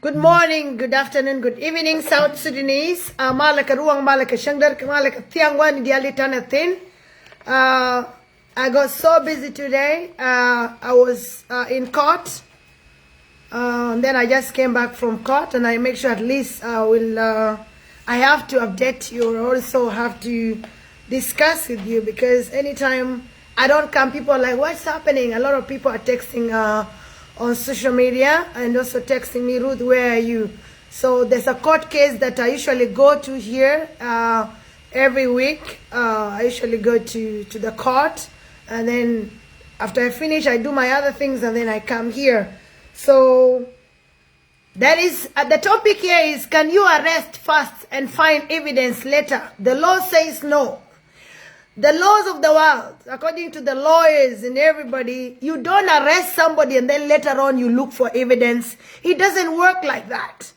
Good morning, good afternoon, good evening, South Sudanese. Malaka ruang, malaka shangdar, malaka tiangwan dialitanatin. I got so busy today. I was in court. Then I just came back from court, and I make sure at least I have to update you, or also have to discuss with you, because anytime I don't come, people are like, what's happening? A lot of people are texting on social media and also texting me, Ruth, where are you? So there's a court case that I usually go to here every week. I usually go to the court, and then after I finish, I do my other things, and then I come here. So that is the topic here is, can you arrest first and find evidence later? The law says no. The laws of the world, according to the lawyers and everybody, you don't arrest somebody and then later on you look for evidence. It doesn't work like that.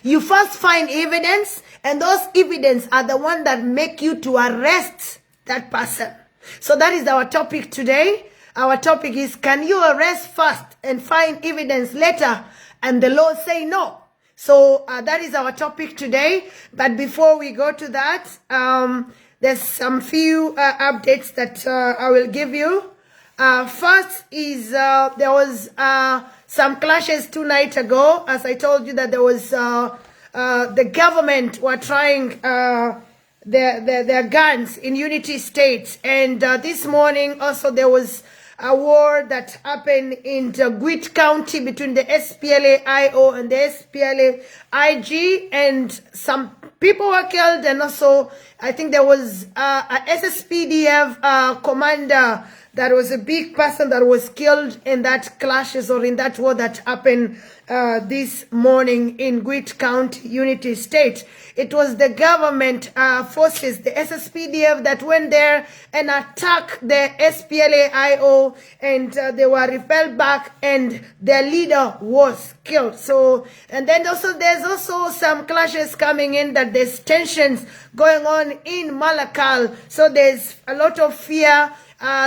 You first find evidence, and those evidence are the one that make you to arrest that person. So that is our topic today. Our topic is, can you arrest first and find evidence later? And the law say no. So that is our topic today. But before we go to that, there's some few updates that I will give you. First is there was some clashes 2 nights ago. As I told you that there was the government were trying their guns in Unity States. And this morning also there was a war that happened in Goa County between the SPLA-IO and the SPLA-IG, and some people were killed, and also I think there was a SSPDF commander that was a big person that was killed in that clashes or in that war that happened this morning in Goa County, Unity State. It was the government forces, the SSPDF, that went there and attacked the SPLA-IO, and they were repelled back, and their leader was killed. So, and then also there's also some clashes coming in, that there's tensions going on in Malakal. So there's a lot of fear,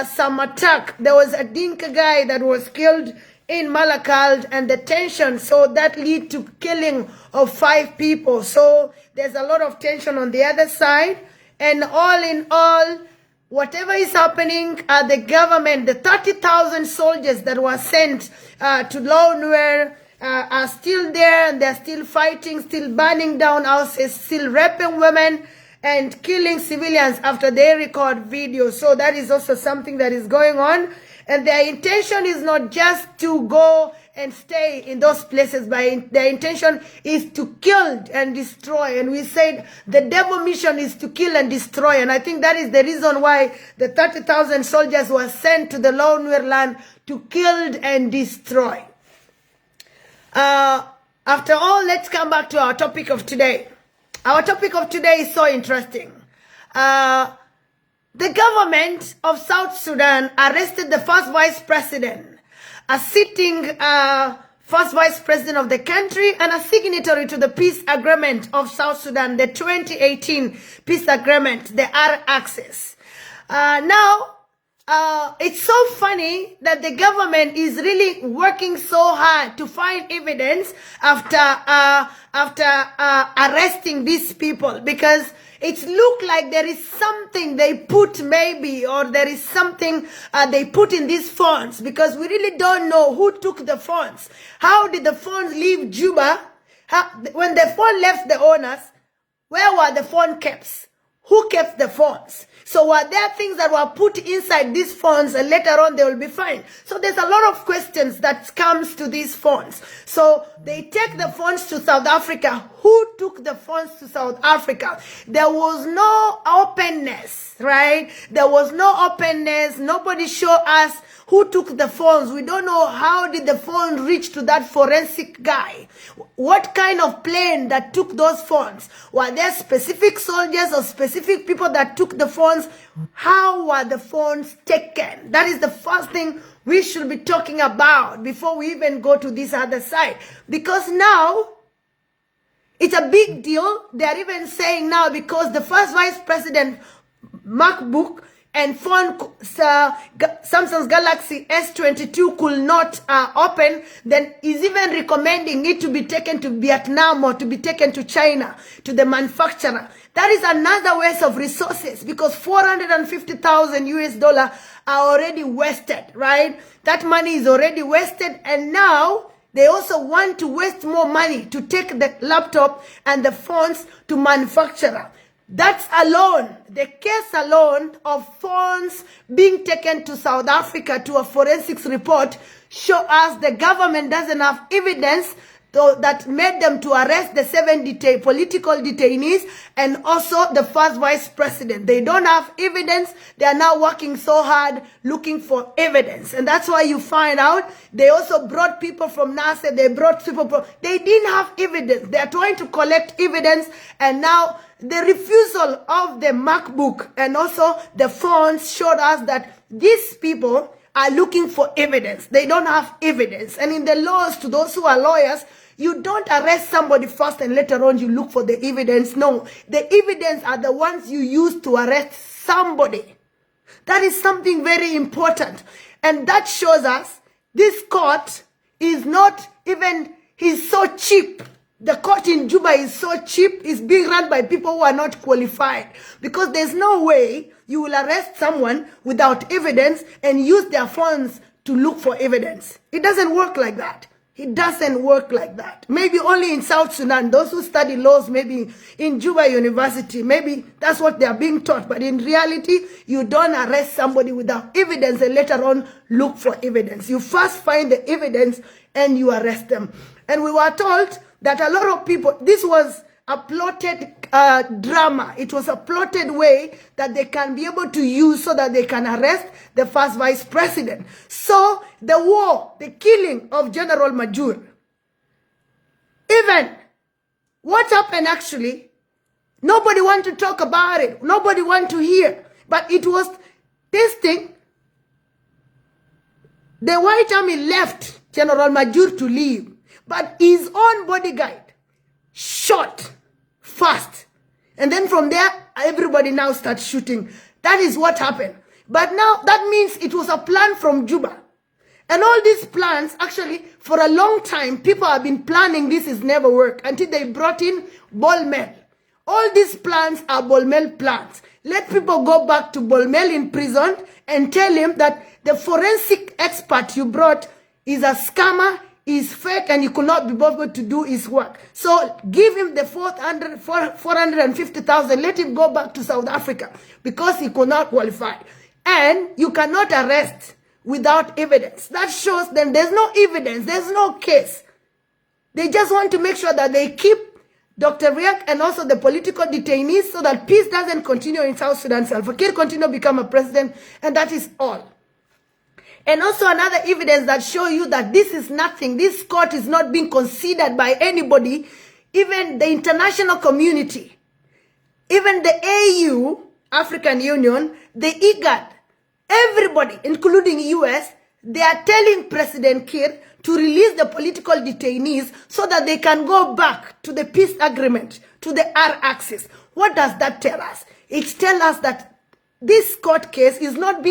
some attack. There was a Dinka guy that was killed in Malakal, and the tension, so that lead to killing of 5 people. So there's a lot of tension on the other side, and all in all, whatever is happening, the government, the 30,000 soldiers that were sent to Lieng are still there, and they're still fighting, still burning down houses, still raping women and killing civilians after they record videos. So that is also something that is going on. And their intention is not just to go and stay in those places, but their intention is to kill and destroy. And we said the devil mission is to kill and destroy. And I think that is the reason why the 30,000 soldiers were sent to the Lieng land to kill and destroy. After all, let's come back to our topic of today. Our topic of today is so interesting. The government of South Sudan arrested the first vice president, a sitting first vice president of the country, and a signatory to the peace agreement of South Sudan, the 2018 peace agreement, the R-Access. Now, it's so funny that the government is really working so hard to find evidence after arresting these people, because it look like there is something they put maybe, or there is something they put in these phones, because we really don't know who took the phones. How did the phones leave Juba? When the phone left the owners, where were the phone kept? Who kept the phones? So were there things that were put inside these phones, and later on they will be fine? So there's a lot of questions that comes to these phones. So they take the phones to South Africa. Who took the phones to South Africa? There was no openness, right? There was no openness. Nobody showed us who took the phones. We don't know how did the phone reach to that forensic guy. What kind of plane that took those phones? Were there specific soldiers or specific people that took the phones? How were the phones taken? That is the first thing we should be talking about before we even go to this other side. Because now, it's a big deal. They're even saying now, because the first vice president MacBook and Samsung's Galaxy S22 could not open, then is even recommending it to be taken to Vietnam or to be taken to China, to the manufacturer. That is another waste of resources, because 450,000 US dollars are already wasted, right? That money is already wasted, and now they also want to waste more money to take the laptop and the phones to manufacturer. That's alone, the case alone of phones being taken to South Africa to a forensics report show us the government doesn't have evidence that made them to arrest the 7 political detainees and also the first vice president. They don't have evidence. They are now working so hard looking for evidence. And that's why you find out they also brought people from NASA. They brought people from, they didn't have evidence. They are trying to collect evidence, and now the refusal of the MacBook and also the phones showed us that these people are looking for evidence. They don't have evidence. And in the laws, to those who are lawyers, you don't arrest somebody first and later on you look for the evidence. No, the evidence are the ones you use to arrest somebody. That is something very important. And that shows us this court is not even, he's so cheap. The court in Juba is so cheap. It's being run by people who are not qualified. Because there's no way you will arrest someone without evidence and use their phones to look for evidence. It doesn't work like that. It doesn't work like that. Maybe only in South Sudan, those who study laws, maybe in Juba University, maybe that's what they are being taught. But in reality, you don't arrest somebody without evidence and later on look for evidence. You first find the evidence and you arrest them. And we were told that a lot of people, this was a plotted drama. It was a plotted way that they can be able to use so that they can arrest the first vice president. So the war, the killing of General Majur, even what happened actually, nobody want to talk about it. Nobody want to hear. But it was this thing. The White Army left General Majur to leave, but his own bodyguard shot fast. And then from there, everybody now starts shooting. That is what happened. But now, that means it was a plan from Juba. And all these plans, actually, for a long time, people have been planning this is never worked until they brought in Bolmel. All these plans are Bolmel plans. Let people go back to Bolmel in prison and tell him that the forensic expert you brought is a scammer, is fake, and he could not be bothered to do his work. So give him the 450,000. Let him go back to South Africa because he could not qualify. And you cannot arrest without evidence. That shows them there's no evidence. There's no case. They just want to make sure that they keep Dr. Lieng and also the political detainees so that peace doesn't continue in South Sudan. Salva Kiir continue to become a president, and that is all. And also another evidence that show you that this is nothing. This court is not being considered by anybody, even the international community, even the AU, African Union, the IGAD, everybody, including US, they are telling President Kiir to release the political detainees so that they can go back to the peace agreement, to the R-axis. What does that tell us? It tells us that this court case is not being